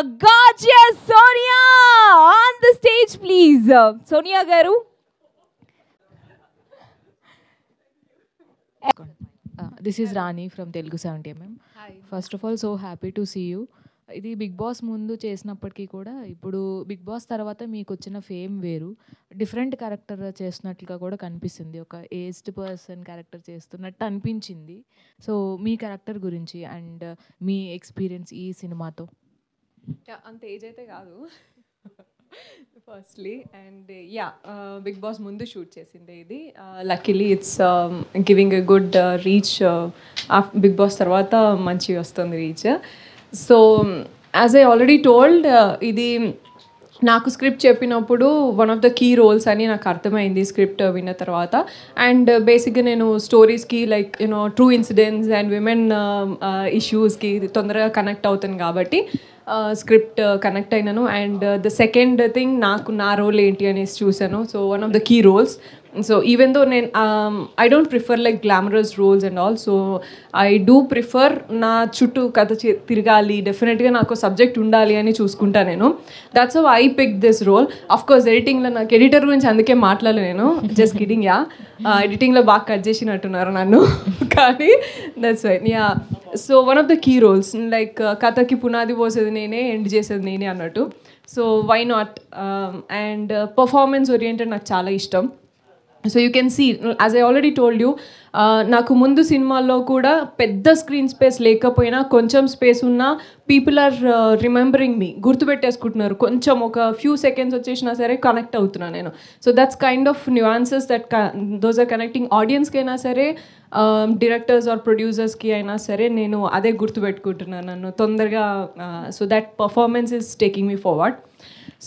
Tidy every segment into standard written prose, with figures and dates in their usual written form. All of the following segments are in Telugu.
Gorgeous Sonia on the stage, please. Sonia garu. This is Rani from Telugu 70mm. Hi. First of all, so happy to see you. ఇది బిగ్ బాస్ ముందు చేసినప్పటికీ కూడా ఇప్పుడు బిగ్ బాస్ తర్వాత మీకు వచ్చిన ఫేమ్ వేరు, డిఫరెంట్ క్యారెక్టర్ చేస్తున్నట్లుగా కూడా కనిపిస్తుంది, ఒక ఏజ్డ్ పర్సన్ క్యారెక్టర్ చేస్తున్నట్టు అనిపించింది. సో మీ క్యారెక్టర్ గురించి అండ్ మీ ఎక్స్పీరియన్స్ ఈ సినిమాతో. అంత ఏజ్ అయితే కాదు ఫస్ట్లీ. అండ్ బిగ్ బాస్ ముందు షూట్ చేసిండే ఇది. Luckily it's giving a good reach. Bigg Boss తర్వాత మంచిగా వస్తుంది reach. So as I already told, ఇది నాకు స్క్రిప్ట్ చెప్పినప్పుడు one of the key roles అని నాకు అర్థమైంది స్క్రిప్ట్ విన్న తర్వాత. అండ్ బేసిక్గా నేను స్టోరీస్కి like you know true incidents and women ఇష్యూస్కి తొందరగా కనెక్ట్ అవుతాను కాబట్టి స్క్రిప్ట్ కనెక్ట్ అయినాను. అండ్ ద సెకండ్ థింగ్, నాకు నా రోల్ ఏంటి అనేసి చూశాను. So one of the key roles. So even though నేను I don't prefer like glamorous roles and all. So I do prefer నా చుట్టూ కథ తిరగాలి, డెఫినెట్గా నాకు సబ్జెక్ట్ ఉండాలి అని చూసుకుంటా నేను. That's how I pick this role. Of course ఎడిటింగ్లో నాకు ఎడిటర్ గురించి అందుకే మాట్లాడలేదు నేను, జస్ట్ కిడింగ్. ఎడిటింగ్లో బాగా కట్ చేసినట్టున్నారు నన్ను కానీ that's why. So one of the key roles, like కథకి పునాది పోసేది నేనే, ఎండ్ చేసేది నేనే అన్నట్టు. So why not. And performance oriented నాకు చాలా ఇష్టం. So you can see, as I already told you, నాకు ముందు సినిమాల్లో కూడా పెద్ద స్క్రీన్ స్పేస్ లేకపోయినా కొంచెం స్పేస్ ఉన్నా పీపుల్ ఆర్ రిమెంబరింగ్ మీ, గుర్తుపెట్టేసుకుంటున్నారు. కొంచెం ఒక ఫ్యూ సెకండ్స్ వచ్చేసినా సరే కనెక్ట్ అవుతున్నాను నేను. So that's kind of nuances that those are connecting ఆడియన్స్కి అయినా సరే, డైరెక్టర్స్ ఆర్ ప్రొడ్యూసర్స్కి అయినా సరే. నేను అదే గుర్తుపెట్టుకుంటున్నాను నన్ను తొందరగా. So that performance is taking me forward.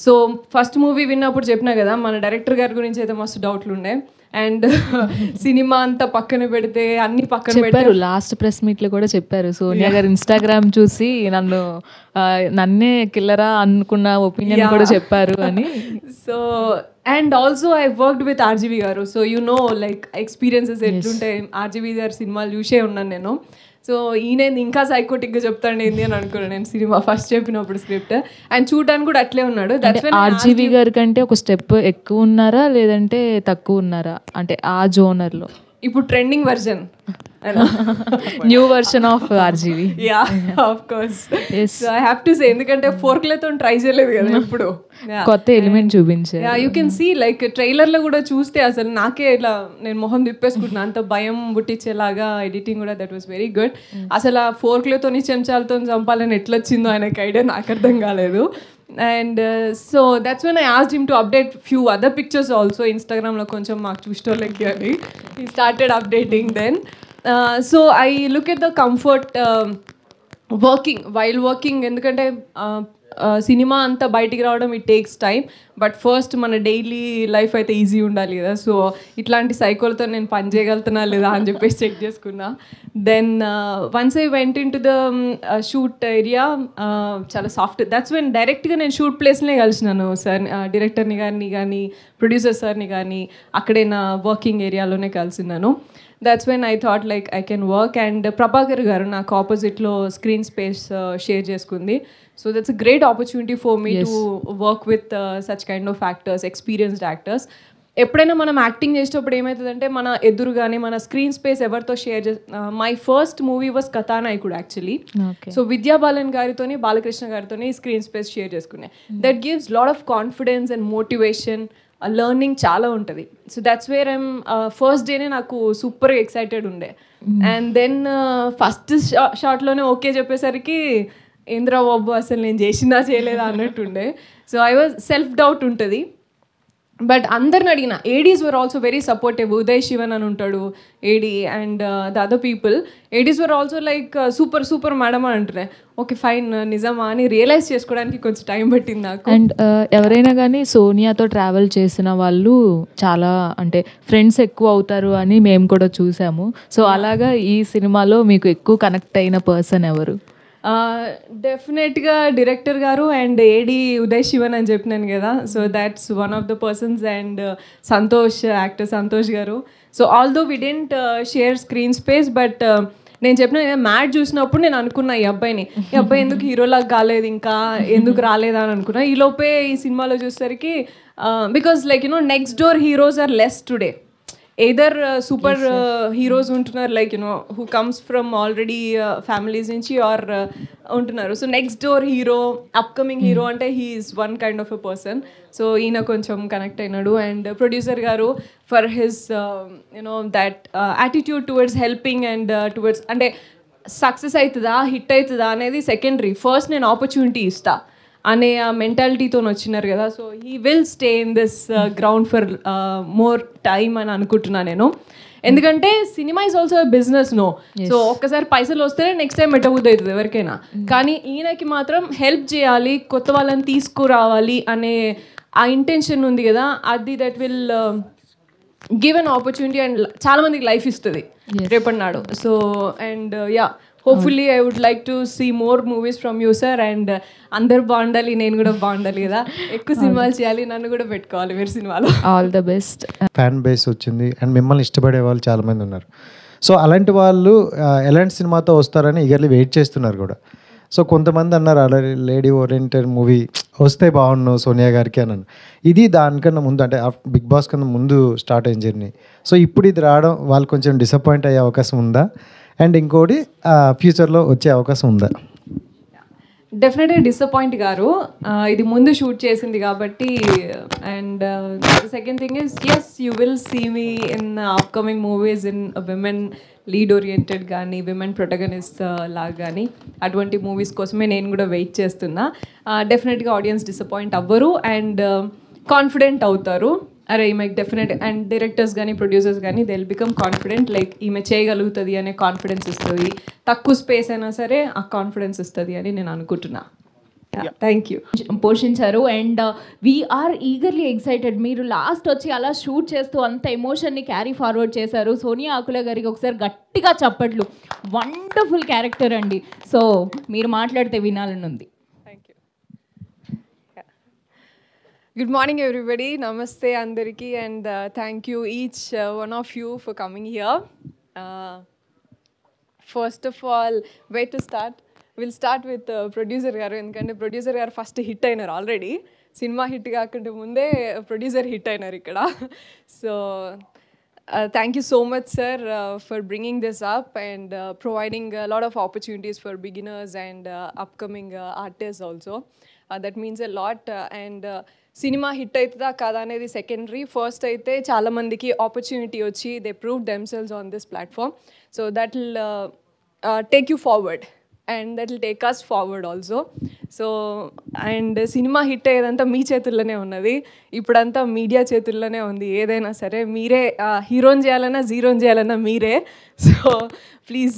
So first movie విన్నప్పుడు చెప్పినా కదా, మన డైరెక్టర్ గారి గురించి అయితే మస్తు డౌట్లు ఉండే. అండ్ సినిమా అంతా పక్కన పెడితే అన్ని పక్కన చెప్పారు, లాస్ట్ ప్రెస్ మీట్లో కూడా చెప్పారు, సోనియా గారు ఇన్స్టాగ్రామ్ చూసి నన్నే కిల్లరా అనుకున్న ఒపీనియన్ కూడా చెప్పారు అని. So and also I worked with RGV garu. So you know like experiences ఎట్లుంటాయి. ఆర్జీవి గారి సినిమాలు చూసే ఉన్నాను నేను. సో ఈయన ఇంకా సైకోటిక్గా చెప్తాడు ఏంది అని అనుకున్నాను నేను సినిమా ఫస్ట్ చెప్పినప్పుడు స్క్రిప్ట్. అండ్ చూడడానికి కూడా అట్లే ఉన్నాడు. ఆర్జీవి గారి కంటే ఒక స్టెప్ ఎక్కువ ఉన్నారా లేదంటే తక్కువ ఉన్నారా, అంటే ఆ జోనర్లో? ఇప్పుడు trending version, new version of RGV. Of course I have to say, ఎందుకంటే ఫోర్క్లతో ట్రై చేయలేదు కదా ఎప్పుడు, కొత్త ఎలిమెంట్ చూపించారు. యూ కెన్ సీ లైక్ ట్రైలర్లో కూడా చూస్తే అసలు నాకే ఇట్లా నేను మొహం తిప్పేసుకుంటున్నాను, అంత భయం పుట్టించేలాగా ఎడిటింగ్ కూడా. That was very good. అసలు ఆ ఫోర్క్లతో చెంచాలతో చంపాలని ఎట్లా వచ్చిందో ఆయనకి ఐడియా నాకు అర్థం కాలేదు. And so that's when I asked him to update few other pictures also. Instagram lo koncham maaku chustollaki ani he started updating then. So I look at the comfort working while working, endukante cinema అంతా బయటికి రావడం it takes time. But first మన డైలీ లైఫ్ అయితే ఈజీ ఉండాలి కదా. సో ఇట్లాంటి సైకోలతో నేను పని చేయగలుగుతున్నా లేదా అని చెప్పేసి చెక్ చేసుకున్నా. Then once I went in to the shoot area, చాలా సాఫ్ట్. దట్స్ వెన్ డైరెక్ట్గా నేను షూట్ ప్లేస్నే కలిసినాను సార్, డైరెక్టర్ని కానీ ప్రొడ్యూసర్ సార్ని కానీ అక్కడే నా వర్కింగ్ ఏరియాలోనే కలిసినాను. That's when I thought like I can work. And Prabhakar garu నాకు ఆపోజిట్లో స్క్రీన్ స్పేస్ షేర్ చేసుకుంది. So that's a great opportunity for me to work with such kind of actors, experienced actors. ఎప్పుడైనా మనం యాక్టింగ్ చేసేటప్పుడు ఏమవుతుందంటే మన ఎదురుగానే మన స్క్రీన్ స్పేస్ ఎవరితో share my first movie was Kathanayakudu actually. So Vidya Balan గారితోని బాలకృష్ణ గారితోని స్క్రీన్ స్పేస్ షేర్ చేసుకునే. That gives lot of confidence and motivation, learning చాలా ఉంటుంది. So that's where I'm first డేనే నాకు సూపర్గా ఎక్సైటెడ్ ఉండే. అండ్ దెన్ ఫస్ట్ షాట్లోనే ఓకే చెప్పేసరికి ఏంద్రా బాబు అసలు నేను చేసిందా చేయలేదా అన్నట్టుండే. So I was self doubt ఉంటుంది. బట్ అందరిని అడిగిన ADs were also very supportive. Uday Shivan అని ఉంటాడు AD, and the other people. ADs were also like super super madam అని అంటున్నాయి. ఓకే ఫైన్, నిజమా అని రియలైజ్ చేసుకోవడానికి కొంచెం టైం పట్టింది నాకు. అండ్ ఎవరైనా కానీ సోనియాతో ట్రావెల్ చేసిన వాళ్ళు చాలా అంటే ఫ్రెండ్స్ ఎక్కువ అవుతారు అని మేము కూడా చూసాము. సో అలాగా ఈ సినిమాలో మీకు ఎక్కువ కనెక్ట్ అయిన పర్సన్ ఎవరు? డెఫినెట్గా డైరెక్టర్ గారు అండ్ ఏడి ఉదయ్ శివన్ అని చెప్పినాను కదా. So that's one of the persons. And Santosh, actor Santosh garu. So although we didn't share screen space, but నేను చెప్పిన మ్యాడ్ చూసినప్పుడు నేను అనుకున్నా ఈ అబ్బాయి ఎందుకు హీరోలాగా కాలేదు, ఇంకా ఎందుకు రాలేదా అని అనుకున్నా. ఈ లోపే ఈ సినిమాలో చూసేసరికి because like next door heroes are less today. Either super heroes ఉంటున్నారు like who comes from already families నుంచి ఆర్ ఉంటున్నారు. So next door hero, upcoming hero అంటే he is one kind of a person. So ఈయన కొంచెం కనెక్ట్ అయినాడు. And producer garu for his that attitude towards helping and towards అంటే సక్సెస్ అవుతుందా హిట్ అవుతుందా అనేది సెకండరీ, ఫస్ట్ నేను ఆపర్చునిటీ ఇస్తా అనే ఆ మెంటాలిటీతో వచ్చినారు కదా. So he will stay in this ground for more time అని అనుకుంటున్నా నేను. ఎందుకంటే cinema is also business no. So ఒక్కసారి పైసలు వస్తేనే నెక్స్ట్ టైం పెట్టబుద్ధి అవుతుంది ఎవరికైనా. కానీ ఈయనకి మాత్రం హెల్ప్ చేయాలి, కొత్త వాళ్ళని తీసుకురావాలి అనే ఆ ఇంటెన్షన్ ఉంది కదా, అది that will give an opportunity and చాలా మందికి లైఫ్ ఇస్తుంది రేపటి నాడు. So and hopefully I would like to see more movies from you sir. And అందరు బాగుండాలి, నేను కూడా బాగుండాలి కదా, ఎక్కువ సినిమాలు చేయాలి, నన్ను కూడా పెట్టుకోవాలి మీరు సినిమాలో. All the best. Fan base వచ్చింది అండ్ మిమ్మల్ని ఇష్టపడే వాళ్ళు చాలామంది ఉన్నారు. సో అలాంటి వాళ్ళు ఎలాంటి సినిమాతో వస్తారని ఈగర్లీ వెయిట్ చేస్తున్నారు కూడా. సో కొంతమంది అన్నారు అలా లేడీ ఓరియంటెడ్ మూవీ వస్తే బాగుండు సోనియా గారికి అన్నాను. ఇది దానికన్నా ముందు అంటే బిగ్ బాస్ కన్నా ముందు స్టార్ట్ అయిన జర్నీ. సో ఇప్పుడు ఇది రావడం వాళ్ళు కొంచెం డిసప్పాయింట్ అయ్యే అవకాశం ఉందా? అండ్ ఇంకోటి ఫ్యూచర్లో వచ్చే అవకాశం ఉందా? డెఫినెట్గా డిసప్పాయింట్ గారు, ఇది ముందు షూట్ చేసింది కాబట్టి. And second thing is yes you will see me in upcoming movies in women lead oriented కానీ విమెన్ ప్రొటగనిస్ట్ లాగా కానీ అటువంటి మూవీస్ కోసమే నేను కూడా వెయిట్ చేస్తున్నా. డెఫినెట్గా ఆడియన్స్ డిసప్పాయింట్ అవ్వరు అండ్ కాన్ఫిడెంట్ అవుతారు. అరే ఈమె డెఫినెట్ అండ్ డైరెక్టర్స్ కానీ ప్రొడ్యూసర్స్ కానీ they will become confident, like ఈమె చేయగలుగుతుంది అనే కాన్ఫిడెన్స్ ఇస్తుంది. తక్కువ స్పేస్ అయినా సరే ఆ కాన్ఫిడెన్స్ ఇస్తుంది అని నేను అనుకుంటున్నా. Thank you. పోషించారు అండ్ వీఆర్ ఈగర్లీ ఎక్సైటెడ్. మీరు లాస్ట్ వచ్చి అలా షూట్ చేస్తూ అంత ఎమోషన్ని క్యారీ ఫార్వర్డ్ చేశారు. సోనియా ఆకుల గారికి ఒకసారి గట్టిగా చప్పట్లు. వండర్ఫుల్ క్యారెక్టర్ అండి. సో మీరు మాట్లాడితే వినాలని ఉంది. Good morning everybody, namaste andariki and thank you each one of you for coming here. First of all, where to start? We'll start with producer garu endukante producer garu first hit ayinaru already. Cinema hit kaakante munde producer hit ayinaru ikkada. So thank you so much sir for bringing this up and providing a lot of opportunities for beginners and upcoming artists also. That means a lot and సినిమా హిట్ అవుతుందా కాదా అనేది సెకండరీ. ఫస్ట్ అయితే చాలామందికి ఆపర్చునిటీ వచ్చి they prove themselves on this platform. So that will take you forward and that will take us forward also. So and సినిమా హిట్ అయ్యేదంతా మీ చేతుల్లోనే ఉన్నది, ఇప్పుడంతా మీడియా చేతుల్లోనే ఉంది. ఏదైనా సరే మీరే హీరోని చేయాలన్నా జీరోని చేయాలన్నా మీరే. So please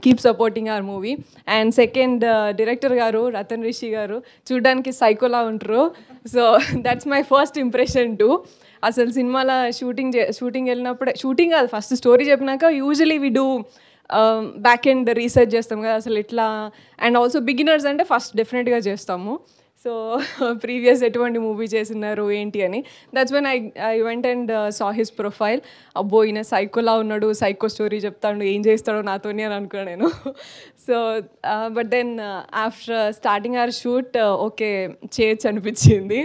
keep supporting our movie. And second director గారు రతన్ రిషి గారు చూడ్డానికి సైకోలా ఉంటారు. So that's my first impression too. అసలు సినిమాలో షూటింగ్ వెళ్ళినప్పుడే షూటింగ్ కాదు ఫస్ట్ స్టోరీ చెప్పినాక usually we do back end research చేస్తాం కదా అసలు ఎట్లా. అండ్ ఆల్సో బిగినర్స్ అంటే ఫస్ట్ డెఫినెట్గా చేస్తాము. సో ప్రీవియస్ ఎటువంటి మూవీ చేసినారు ఏంటి అని. That's when I went and saw his profile. అబ్బో ఈయన సైకోలా ఉన్నాడు, సైకో స్టోరీ చెప్తాడు, ఏం చేస్తాడో నాతోని అని అనుకున్నాను నేను. So but then after starting our shoot okay చేయొచ్చు అనిపించింది.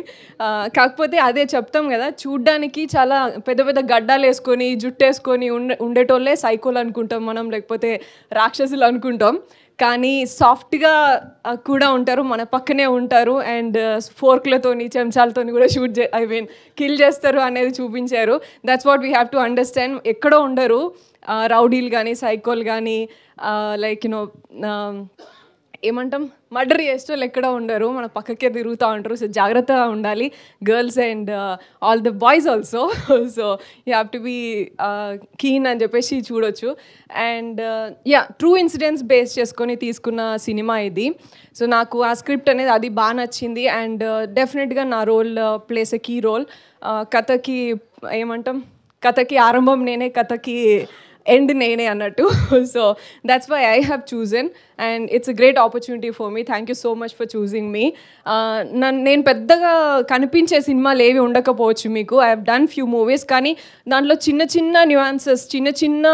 కాకపోతే అదే చెప్తాం కదా, చూడ్డానికి చాలా పెద్ద పెద్ద గడ్డాలు వేసుకొని జుట్టు వేసుకొని ఉండేటోళ్ళే సైకోలు అనుకుంటాం మనం, లేకపోతే రాక్షసులు అనుకుంటాం. కానీ సాఫ్ట్గా కూడా ఉంటారు, మన పక్కనే ఉంటారు. అండ్ ఫోర్క్లతోని చెంచాలతోని కూడా కిల్ చేస్తారు అనేది చూపించారు. That's what we have to understand. ఎక్కడో ఉండరు రౌడీలు కానీ సైకోలు కానీ లైక్ ఏమంటాం మర్డర్ చేసేవాళ్ళు ఎక్కడ ఉండరు, మన పక్కకే తిరుగుతూ ఉంటారు. సో జాగ్రత్తగా ఉండాలి girls and all the boys also. So you have to be keen అని చెప్పేసి చూడొచ్చు. అండ్ ట్రూ ఇన్సిడెంట్స్ బేస్ చేసుకొని తీసుకున్న సినిమా ఇది. సో నాకు ఆ స్క్రిప్ట్ అనేది అది బాగా నచ్చింది. అండ్ డెఫినెట్గా నా role plays a key role. కథకి ఏమంటాం, కథకి ఆరంభం నేనే, కథకి ఎండ్ నేనే అన్నట్టు. So that's why I have chosen and it's a great opportunity for me. Thank you so much for choosing me. నేను పెద్దగా కనిపించే సినిమాలు ఏవి ఉండకపోవచ్చు మీకు. I have done few movies, కానీ దాంట్లో చిన్న చిన్న న్యూయాన్సెస్, చిన్న చిన్న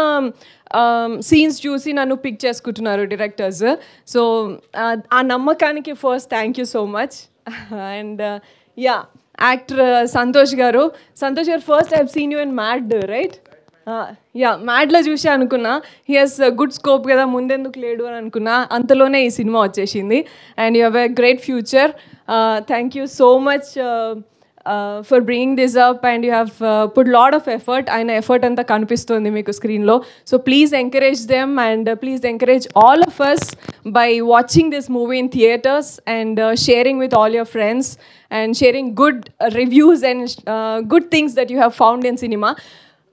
సీన్స్ చూసి నన్ను పిక్ చేసుకుంటున్నారు డైరెక్టర్స్. సో ఆ నమ్మకానికి first thank you so much. And yeah, actor Santosh garu first I have seen you in Mad, right? Yeah, మ్యాడ్లో చూసి అనుకున్నా హీ హాస్ గుడ్ స్కోప్ కదా, ముందెందుకు లేడు అని అనుకున్నా. అంతలోనే ఈ సినిమా వచ్చేసింది. And you have a great future. Thank you so much for bringing this up, and you have put lot of effort. ఆయన ఎఫర్ట్ అంతా కనిపిస్తుంది మీకు స్క్రీన్లో. So please encourage them, and please encourage all of us by watching this movie in theaters and sharing with all your friends and sharing good reviews and good things that you have found in cinema.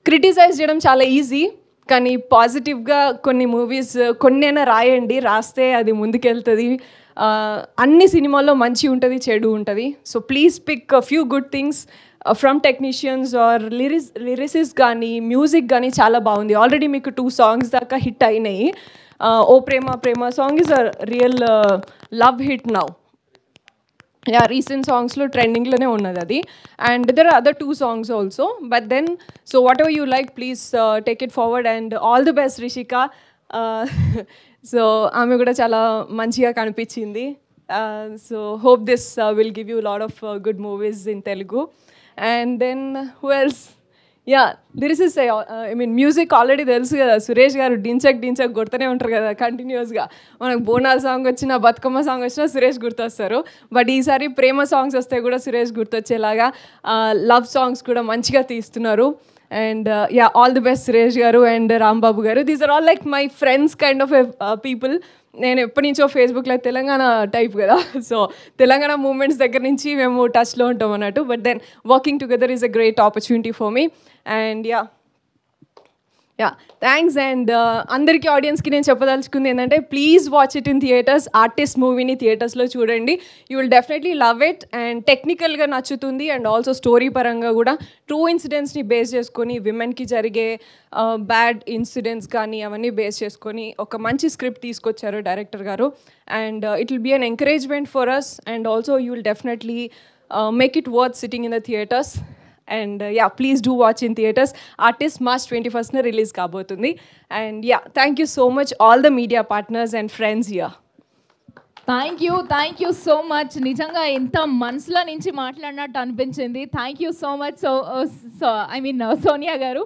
Criticise చేయడం చాలా ఈజీ, కానీ పాజిటివ్గా కొన్ని మూవీస్ కొన్నైనా రాయండి. రాస్తే అది ముందుకెళ్తుంది. అన్ని సినిమాల్లో మంచి ఉంటుంది, చెడు ఉంటుంది. So please pick few good things from technicians or lyricist కానీ మ్యూజిక్ కానీ చాలా బాగుంది. ఆల్రెడీ మీకు 2 songs దాకా హిట్ అయినాయి. ఓ ప్రేమ ప్రేమ song is a real love hit now. Yeah, recent సాంగ్స్లో ట్రెండింగ్లోనే ఉన్నది అది. And there are other 2 songs also. But then so what you like, please take it forward. And all the best Rishika. సో ఆమె కూడా చాలా మంచిగా కనిపించింది. So hope this will give you lot of good movies in Telugu. And then who else? Yeah, this is I mean music already తెలుసు కదా, సురేష్ గారు డించక్ కొడుతూనే ఉంటారు కదా కంటిన్యూస్గా. మనకు బోనాల్ సాంగ్ వచ్చినా, బతుకమ్మ సాంగ్ వచ్చినా సురేష్ గుర్తొస్తారు. బట్ ఈసారి ప్రేమ సాంగ్స్ వస్తే కూడా సురేష్ గుర్తొచ్చేలాగా లవ్ సాంగ్స్ కూడా మంచిగా తీస్తున్నారు. And yeah, all the best Suresh garu and Rambabu garu. These are all like my friends kind of people. నేను ఎప్పటి నుంచో ఫేస్బుక్లో తెలంగాణ టైప్ కదా, సో తెలంగాణ మూమెంట్స్ దగ్గర నుంచి మేము టచ్లో ఉంటాం అన్నట్టు. But then working together is a great opportunity for me. And yeah, thanks. And అందరికీ ఆడియన్స్కి నేను చెప్పదలుచుకుంది ఏంటంటే, please watch it in theatres. Artist మూవీని థియేటర్స్లో చూడండి. You will definitely love it. And టెక్నికల్గా నచ్చుతుంది, అండ్ ఆల్సో స్టోరీ పరంగా కూడా ట్రూ ఇన్సిడెంట్స్ని బేస్ చేసుకొని, విమెన్కి జరిగే బ్యాడ్ ఇన్సిడెంట్స్ కానీ అవన్నీ బేస్ చేసుకొని ఒక మంచి స్క్రిప్ట్ తీసుకొచ్చారు డైరెక్టర్ గారు. And it will be an encouragement for us, and also you will definitely make it worth sitting in the theatres. And yeah, please do watch in theaters. Artist March 21st na release kabotundi. And yeah, thank you so much all the media partners and friends here. Thank you so much. నిజంగా ఎంత మనసులో నుంచి మాట్లాడినట్టు అనిపించింది. Thank you so much. So I mean Sonia గారు.